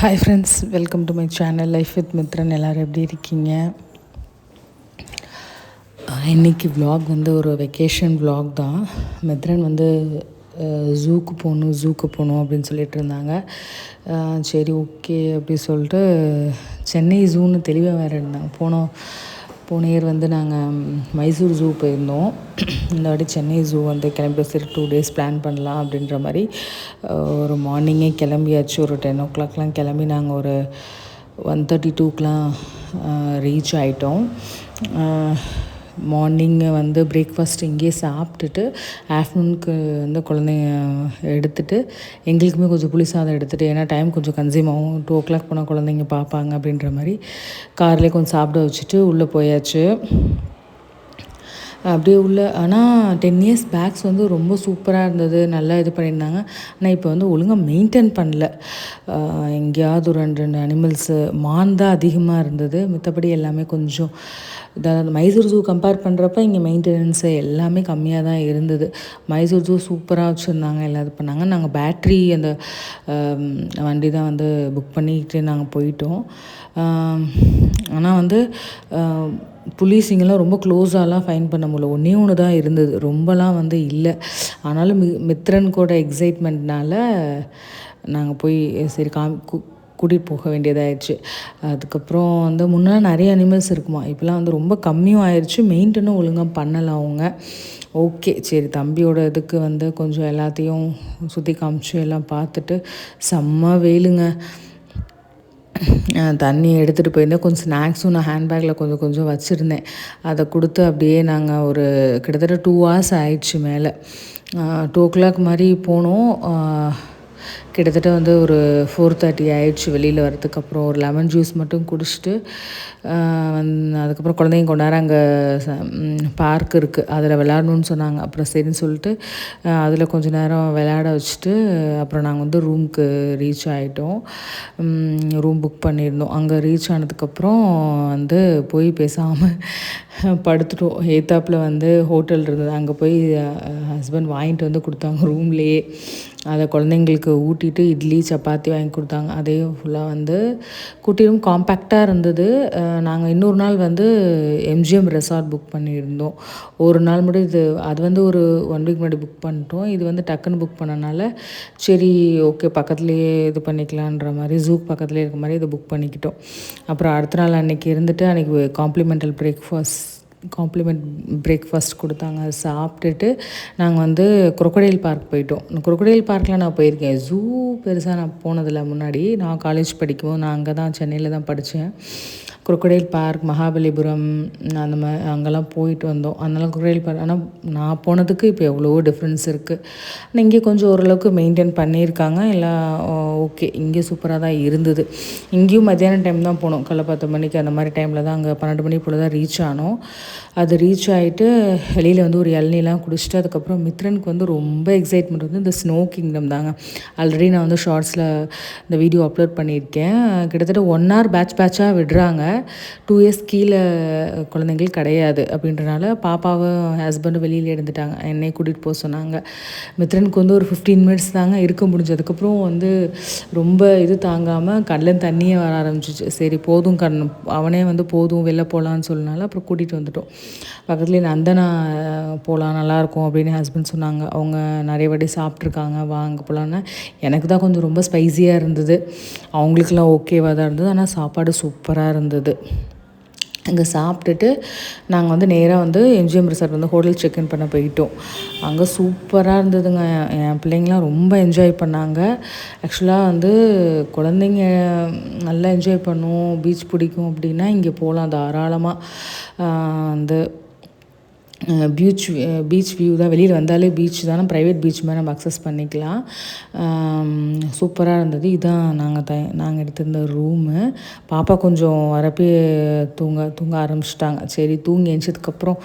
Hi friends, welcome to my channel life with Mithran. எல்லோரும் எப்படி இருக்கீங்க? இன்றைக்கி vlog வந்து ஒரு வெக்கேஷன் vlog தான். மித்ரன் வந்து ஜூக்கு போகணும் அப்படின்னு சொல்லிட்டு இருந்தாங்க. சரி ஓகே அப்படி சொல்லிட்டு சென்னை ஜூன்னு தெளிவாக வேறு இருந்தாங்க. போன இயர் வந்து நாங்கள் மைசூர் ஜூ போயிருந்தோம். இந்த வாட்டி சென்னை ஜூ வந்து கிளம்பி சரி 2 days பிளான் பண்ணலாம் அப்படின்ற மாதிரி ஒரு மார்னிங்கே கிளம்பியாச்சு. ஒரு 10 o'clockலாம் கிளம்பி நாங்கள் ஒரு 1:32க்கெலாம் ரீச் ஆகிட்டோம். மார்னிங்கு வந்து பிரேக்ஃபாஸ்ட் இங்கேயே சாப்பிட்டுட்டு ஆஃப்டர்நூனுக்கு வந்து குழந்தைங்க எடுத்துகிட்டு எங்களுக்குமே கொஞ்சம் புளி சாதம் எடுத்துகிட்டு, ஏன்னா டைம் கொஞ்சம் கன்சியூம் ஆகும், 2 o'clock போனால் குழந்தைங்க பார்ப்பாங்க அப்படின்ற மாதிரி கார்லேயே கொஞ்சம் சாப்பிட வச்சுட்டு உள்ளே போயாச்சு. அப்படியே உள்ள ஆனால் 10 years பேக்ஸ் வந்து ரொம்ப சூப்பராக இருந்தது, நல்லா இது பண்ணியிருந்தாங்க. ஆனால் இப்போ வந்து ஒழுங்காக மெயின்டைன் பண்ணல. எங்கேயாவது ஒரு 2 அனிமல்ஸு மான் தான் அதிகமாக இருந்தது. மற்றபடி எல்லாமே கொஞ்சம் இதாவது மைசூர் ஜூ கம்பேர் பண்ணுறப்ப இங்கே மெயின்டெனன்ஸு எல்லாமே கம்மியாக தான் இருந்தது. மைசூர் ஜூ சூப்பராக வச்சுருந்தாங்க, எல்லாம் இது பண்ணாங்க. நாங்கள் பேட்ரி அந்த வண்டி தான் வந்து புக் பண்ணிக்கிட்டு நாங்கள் போயிட்டோம். ஆனால் வந்து புலிஸிங்கெல்லாம் ரொம்ப க்ளோஸாலாம் ஃபைன் பண்ண முடியல. ஒன்று தான் இருந்தது, ரொம்பலாம் வந்து இல்லை. ஆனாலும் மித்ரன் கூட எக்ஸைட்மெண்ட்னால நாங்கள் போய் சரி கூட்டிகிட்டு போக வேண்டியதாகிடுச்சு. அதுக்கப்புறம் வந்து முன்னெல்லாம் நிறைய அனிமல்ஸ் இருக்குமா, இப்போலாம் வந்து ரொம்ப கம்மியும் ஆயிடுச்சு, மெயின்டனும் ஒழுங்காக பண்ணலை அவங்க. ஓகே சரி தம்பியோட இதுக்கு வந்து கொஞ்சம் எல்லாத்தையும் சுற்றி காமிச்சு எல்லாம் பார்த்துட்டு செம்ம வெயிலுங்க. தண்ணி எடுத்துகிட்டு போயிருந்தேன். கொஞ்சம் ஸ்நாக்ஸும் நான் ஹேண்ட்பேக்கில் கொஞ்சம் வச்சுருந்தேன். அதை கொடுத்து அப்படியே நாங்கள் ஒரு கிட்டத்தட்ட 2 hours ஆயிடுச்சு மேலே. 2 o'clock மாதிரி போனோம். கிட்டத்தட்ட வந்து ஒரு 4:30 ஆயிடுச்சு வெளியில் வரதுக்கு. அப்புறம் ஒரு லெமன் ஜூஸ் மட்டும் குடிச்சிட்டு அதுக்கப்புறம் குழந்தைங்க கொண்டாட அங்கே பார்க் இருக்குது, அதில் விளையாடணுன்னு சொன்னாங்க. அப்புறம் சரின்னு சொல்லிட்டு அதில் கொஞ்சம் நேரம் விளையாட வச்சுட்டு அப்புறம் நாங்கள் வந்து ரூமுக்கு ரீச் ஆகிட்டோம். ரூம் புக் பண்ணியிருந்தோம். அங்கே ரீச் ஆனதுக்கப்புறம் வந்து போய் பேசாமல் படுத்துட்டோம். ஏத்தாப்பில் வந்து ஹோட்டல் இருந்தது, அங்கே போய் ஹஸ்பண்ட் வாங்கிட்டு வந்து கொடுத்தாங்க ரூம்லேயே. அதை குழந்தைங்களுக்கு ஊட்டிட்டு இட்லி சப்பாத்தி வாங்கி கொடுத்தாங்க. அதே ஃபுல்லாக வந்து குட்டி ரூம் காம்பேக்டாக இருந்தது. நாங்கள் இன்னொரு நாள் வந்து எம்ஜிஎம் ரெசார்ட் புக் பண்ணியிருந்தோம். ஒரு நாள் மட்டும் அது வந்து ஒரு 1 week முன்னாடி புக் பண்ணிட்டோம். இது வந்து டக்குன்னு புக் பண்ணனால சரி ஓகே பக்கத்துலேயே இது பண்ணிக்கலான்ற மாதிரி, ஜூக்கு பக்கத்துலேயே இருக்க மாதிரி இதை புக் பண்ணிக்கிட்டோம். அப்புறம் அடுத்த நாள் அன்றைக்கி இருந்துட்டு அன்றைக்கி காம்ப்ளிமெண்டல் பிரேக்ஃபாஸ்ட் கொடுத்தாங்க. அதை சாப்பிட்டுட்டு நாங்கள் வந்து குரோக்கடைல் பார்க் போயிட்டோம். குரோக்கடைல் பார்க்கில் நான் போயிருக்கேன், ஜூ பெருசாக நான் போனதில்லை. முன்னாடி நான் காலேஜ் படிக்கும்போது நான் அங்கே தான் சென்னையில் தான் படித்தேன். குரோக்கடைல் பார்க், மகாபலிபுரம் அந்த மாதிரி அங்கெல்லாம் போயிட்டு வந்தோம். அதனால் குரோக்கடைல் பார்க், ஆனால் நான் போனதுக்கு இப்போ எவ்வளவோ டிஃப்ரென்ஸ் இருக்குது. ஆனால் இங்கே கொஞ்சம் ஓரளவுக்கு மெயின்டைன் பண்ணியிருக்காங்க எல்லாம். ஓகே இங்கே சூப்பராக தான் இருந்தது. இங்கேயும் மத்தியானம் டைம் தான் போனோம், காலைல 10 மணிக்கு அந்த மாதிரி டைமில் தான், அங்கே 12 மணி போல் தான் ரீச் ஆனோம். அது ரீச் ஆகிட்டு வெளியில் வந்து ஒரு இளநீலாம் குடிச்சிட்டு அதுக்கப்புறம் மித்ரனுக்கு வந்து ரொம்ப எக்ஸைட்மெண்ட் வந்து இந்த ஸ்னோ கிங்டம் தாங்க. ஆல்ரெடி நான் வந்து ஷார்ட்ஸில் இந்த வீடியோ அப்லோட் பண்ணியிருக்கேன். கிட்டத்தட்ட 1 hour பேட்சாக விடுறாங்க. 2 years கீழே குழந்தைங்கள் கிடையாது அப்படின்றனால பாப்பாவும் ஹஸ்பண்டும் வெளியில் எடுத்துட்டாங்க, என்னை கூட்டிகிட்டு போக சொன்னாங்க. மித்ரனுக்கு வந்து ஒரு 15 minutes தாங்க இருக்க முடிஞ்சதுக்கப்புறம் வந்து ரொம்ப இது தாங்காமல் கண்ணில் தண்ணியே வர ஆரம்பிச்சிச்சு. சரி போதும் அவனே வந்து போதும் வெளில போகலான்னு சொன்னனால அப்புறம் கூட்டிகிட்டு வந்துட்டோம். பக்கத்துலேயே நந்தனா போகலாம் நல்லாயிருக்கும் அப்படின்னு ஹஸ்பண்ட் சொன்னாங்க. அவங்க நிறைய வாட்டி சாப்பிட்ருக்காங்க, வாங்க போகலான்னு. எனக்கு தான் கொஞ்சம் ரொம்ப ஸ்பைஸியாக இருந்தது, அவங்களுக்கெல்லாம் ஓகேவாக தான் இருந்தது. ஆனால் சாப்பாடு சூப்பராக இருந்தது. அங்கே சாப்பிட்டுட்டு நாங்கள் வந்து நேராக வந்து எம்ஜிஎம் ரெசார்ட் வந்து ஹோட்டல் செக்இன் பண்ண போயிட்டோம். அங்கே சூப்பராக இருந்ததுங்க. என் பிள்ளைங்களாம் ரொம்ப என்ஜாய் பண்ணாங்க. ஆக்சுவலாக வந்து குழந்தைங்க நல்லா என்ஜாய் பண்ணும், பீச் பிடிக்கும் அப்படின்னா இங்கே போகலாம் தாராளமாக. வந்து பீச் வியூ தான், வெளியில் வந்தாலே பீச் தானே, ப்ரைவேட் பீச் மாதிரி நம்ம அக்சஸ் பண்ணிக்கலாம். சூப்பராக இருந்தது. இதுதான் நாங்கள் எடுத்திருந்த ரூமு. பாப்பா கொஞ்சம் வரப்பே தூங்க ஆரம்பிச்சிட்டாங்க. சரி தூங்கி எழுந்ததுக்கப்புறம்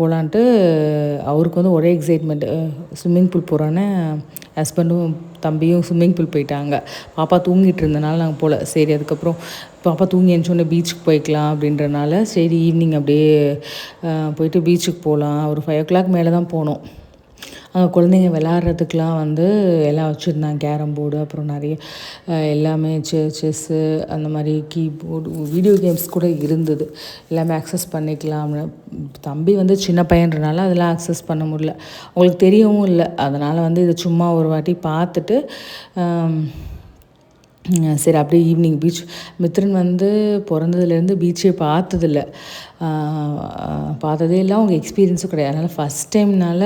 போகலான்ட்டு அவருக்கு வந்து ஒரே எக்ஸைட்மெண்ட், ஸ்விம்மிங் பூல் போகிறான்னு. ஹஸ்பண்டும் தம்பியும் ஸ்விம்மிங் பூல் போயிட்டாங்க. பாப்பா தூங்கிட்டு இருந்தனால நாங்கள் போகல. சரி அதுக்கப்புறம் பாப்பா தூங்கி எழுந்தோடனே பீச்சுக்கு போய்க்கலாம் அப்படின்றனால சரி ஈவினிங் அப்படியே போயிட்டு பீச்சுக்கு போகலாம். ஒரு 5 o'clock மேலே தான் போனோம். அங்கே குழந்தைங்க விளாட்றதுக்கெலாம் வந்து எல்லாம் வச்சுருந்தாங்க. கேரம் போர்டு, அப்புறம் நிறைய எல்லாமே செஸ்ஸு, அந்த மாதிரி கீபோர்டு, வீடியோ கேம்ஸ் கூட இருந்தது. எல்லாமே அக்சஸ் பண்ணிக்கலாம்னு. தம்பி வந்து சின்ன பையன்றனால அதெல்லாம் அக்சஸ் பண்ண முடியல, அவங்களுக்கு தெரியவும் இல்லை. அதனால் வந்து இது சும்மா ஒரு வாட்டி பார்த்துட்டு சரி அப்படியே ஈவினிங் பீச். மித்ரன் வந்து பிறந்ததுலேருந்து பீச்சே பார்த்ததே இல்லை, அவங்க எக்ஸ்பீரியன்ஸும் கிடையாது. அதனால் ஃபஸ்ட் டைம்னால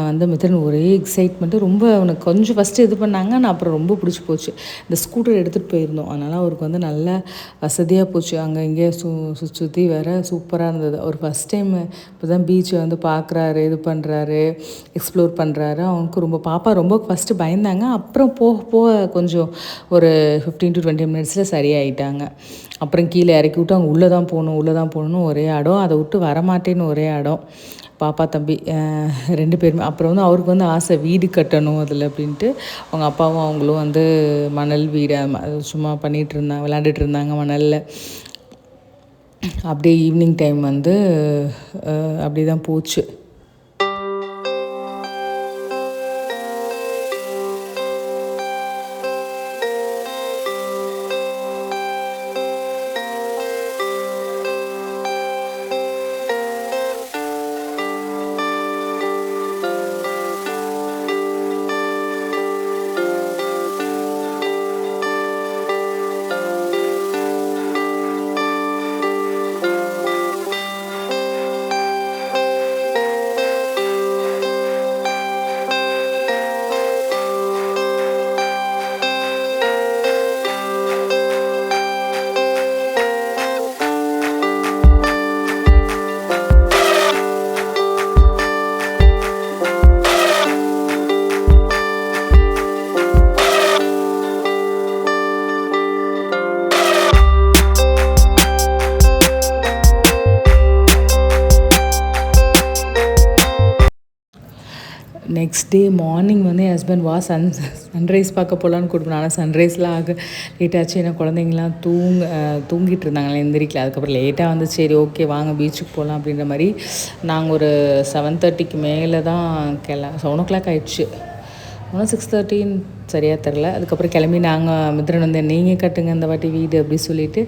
வந்து மித்ரன் ஒரே எக்ஸைட்மெண்ட்டு. ரொம்ப அவனுக்கு கொஞ்சம் ஃபஸ்ட்டு இது பண்ணாங்க, ஆனால் அப்புறம் ரொம்ப பிடிச்சி போச்சு. இந்த ஸ்கூட்டர் எடுத்துகிட்டு போயிருந்தோம், அதனால் அவருக்கு வந்து நல்ல வசதியாக போச்சு. அங்கே இங்கே சுற்றி வேறு சூப்பராக இருந்தது. அவர் ஃபஸ்ட் டைம் இப்போ தான் பீச்சை வந்து பார்க்குறாரு, இது பண்ணுறாரு, எக்ஸ்ப்ளோர் பண்ணுறாரு. அவனுக்கு ரொம்ப பாப்பா ரொம்ப ஃபஸ்ட்டு பயந்தாங்க, அப்புறம் போக போக கொஞ்சம் ஒரு 15 to 20 மினிட்ஸில் சரியாயிட்டாங்க. அப்புறம் கீழே இறக்கி விட்டு அவங்க உள்ளே தான் போகணுன்னு ஒரே இடம், அதை விட்டு வரமாட்டேன்னு ஒரே இடம். பாப்பா தம்பி 2 பேருமே. அப்புறம் வந்து அவருக்கு வந்து ஆசை வீடு கட்டணும் அதில் அப்படின்ட்டு, அவங்க அப்பாவும் அவங்களும் வந்து மணல் வீடு சும்மா விளையாண்டுட்டு இருந்தாங்க மணலில். அப்படியே ஈவினிங் டைம் வந்து அப்படி தான் போச்சு. நெக்ஸ்ட் டே மார்னிங் வந்து என் ஹஸ்பண்ட் சன்ரைஸ் பார்க்க போகலான்னு கூப்பிட்டு, ஆனால் சன்ரைஸ்லாம் லேட்டாச்சு. ஏன்னா குழந்தைங்களாம் தூங்கிட்டு இருந்தாங்களே, எந்திரிக்கல. அதுக்கப்புறம் லேட்டாக வந்து சரி ஓகே வாங்க பீச்சுக்கு போகலாம் அப்படின்ற மாதிரி நாங்கள் ஒரு 7:30க்கு மேலே தான் 7 o'clock ஆயிடுச்சு. 6:13 சரியாக தெரில. அதுக்கப்புறம் கிளம்பி நாங்கள் மித்ரன் வந்து நீங்கள் கட்டுங்க இந்த வாட்டி வீடு அப்படி சொல்லிவிட்டு,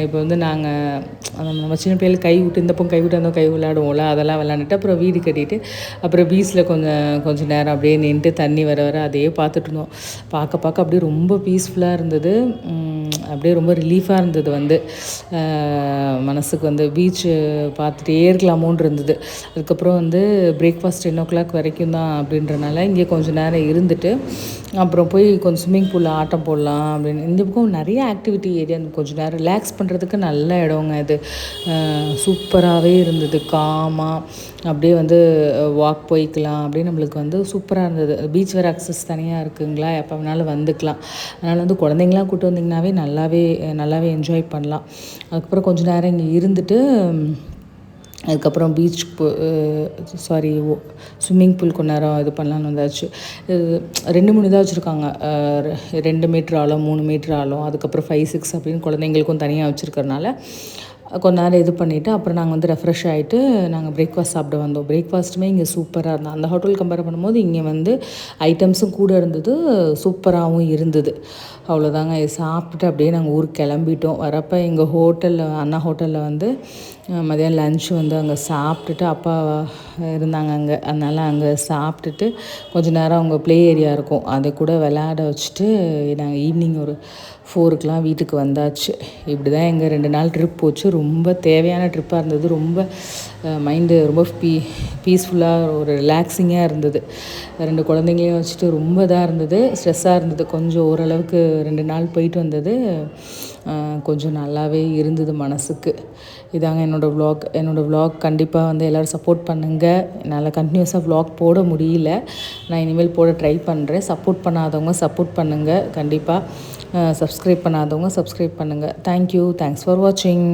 இப்போ வந்து நாங்கள் நம்ம சின்ன பிள்ளைகள் கை விட்டு இந்த பக்கம் கை விட்டு அந்த கை விளையாடுவோம்ல, அதெல்லாம் விளாண்டுட்டு அப்புறம் வீடு கட்டிட்டு அப்புறம் பீச்சில் கொஞ்சம் நேரம் அப்படியே நின்றுட்டு தண்ணி வர அதையே பார்த்துட்டு இருந்தோம். பார்க்க அப்படியே ரொம்ப பீஸ்ஃபுல்லாக இருந்தது. அப்படியே ரொம்ப ரிலீஃபாக இருந்தது. வந்து மனசுக்கு வந்து பீச்சு பார்த்துட்டே இருக்கலாமோன்னு இருந்தது. அதுக்கப்புறம் வந்து பிரேக்ஃபாஸ்ட் 10 o'clock வரைக்கும் தான் அப்படின்றனால இங்கே கொஞ்சம் நேரம் இருந்துட்டு அப்புறம் போய் கொஞ்சம் ஸ்விம்மிங் பூலில் ஆட்டம் போடலாம் அப்படின்னு. இந்த பக்கம் நிறைய ஆக்டிவிட்டி ஏரியா, கொஞ்சம் நேரம் ரிலாக்ஸ் பண்ணுறதுக்கு நல்ல இடங்க இது. சூப்பராகவே இருந்தது, காமாக அப்படியே வந்து வாக் போய்க்கலாம் அப்படியே. நம்மளுக்கு வந்து சூப்பராக இருந்தது. பீச் வேறு அக்சஸ் தனியாக இருக்குங்களா, எப்போ வேணாலும் வந்துக்கலாம். அதனால் வந்து குழந்தைங்களாம் கூப்பிட்டு வந்திங்கனாவே நல்லாவே என்ஜாய் பண்ணலாம். அதுக்கப்புறம் கொஞ்சம் நேரம் இங்கே இருந்துட்டு அதுக்கப்புறம் பீச்சுக்கு ஸ்விம்மிங் பூல் கொஞ்ச நேரம் இது பண்ணலான்னு வந்தாச்சு. 2-3 இதாக வச்சுருக்காங்க. 2 மீட்டர் ஆழம், 3 மீட்டர் ஆழம், அதுக்கப்புறம் 5-6 அப்படின்னு குழந்தைங்களுக்கும் தனியாக வச்சுருக்கறனால கொஞ்ச நேரம் இது பண்ணிவிட்டு அப்புறம் நாங்கள் வந்து ரெஃப்ரெஷ் ஆகிட்டு நாங்கள் பிரேக்ஃபாஸ்ட் சாப்பிட வந்தோம். பிரேக்ஃபாஸ்ட்டுமே இங்கே சூப்பராக இருந்தது. அந்த ஹோட்டல் கம்பேர் பண்ணும்போது இங்கே வந்து ஐட்டம்ஸும் கூட இருந்தது, சூப்பராகவும் இருந்தது. அவ்வளோதாங்க. சாப்பிட்டுட்டு அப்படியே நாங்கள் ஊருக்கு கிளம்பிட்டோம். வரப்போ எங்கள் அண்ணா ஹோட்டலில் வந்து மதியம் லன்ச் வந்து அங்கே சாப்பிட்டுட்டு அப்பா இருந்தாங்க அங்கே, அதனால் அங்கே சாப்பிட்டுட்டு கொஞ்சம் நேரம் அவங்க ப்ளே ஏரியா இருக்கும், அதை கூட விளையாட வச்சுட்டு நாங்கள் ஈவினிங் ஒரு 4 வீட்டுக்கு வந்தாச்சு. இப்படி தான் எங்கள் 2 நாள் ட்ரிப் போச்சு. ரொம்ப தேவையான ட்ரிப்பாக இருந்தது. ரொம்ப மைண்டு ரொம்ப பீஸ்ஃபுல்லாக ஒரு ரிலாக்ஸிங்காக இருந்தது. 2 குழந்தைங்களையும் வச்சுட்டு ரொம்ப இதாக இருந்தது, ஸ்ட்ரெஸ்ஸாக இருந்தது. கொஞ்சம் ஓரளவுக்கு 2 நாள் போயிட்டு வந்தது கொஞ்சம் நல்லாவே இருந்தது மனசுக்கு. இதாங்க என்னோடய விலாக். கண்டிப்பாக வந்து எல்லோரும் சப்போர்ட் பண்ணுங்கள். என்னால் கண்டினியூஸாக விலாக் போட முடியல, நான் இனிமேல் போட ட்ரை பண்ணுறேன். சப்போர்ட் பண்ணாதவங்க சப்போர்ட் பண்ணுங்கள். கண்டிப்பாக சப்ஸ்கிரைப் பண்ணாதவங்க சப்ஸ்கிரைப் பண்ணுங்கள். தேங்க்யூ. தேங்க்ஸ் ஃபார் வாட்சிங்.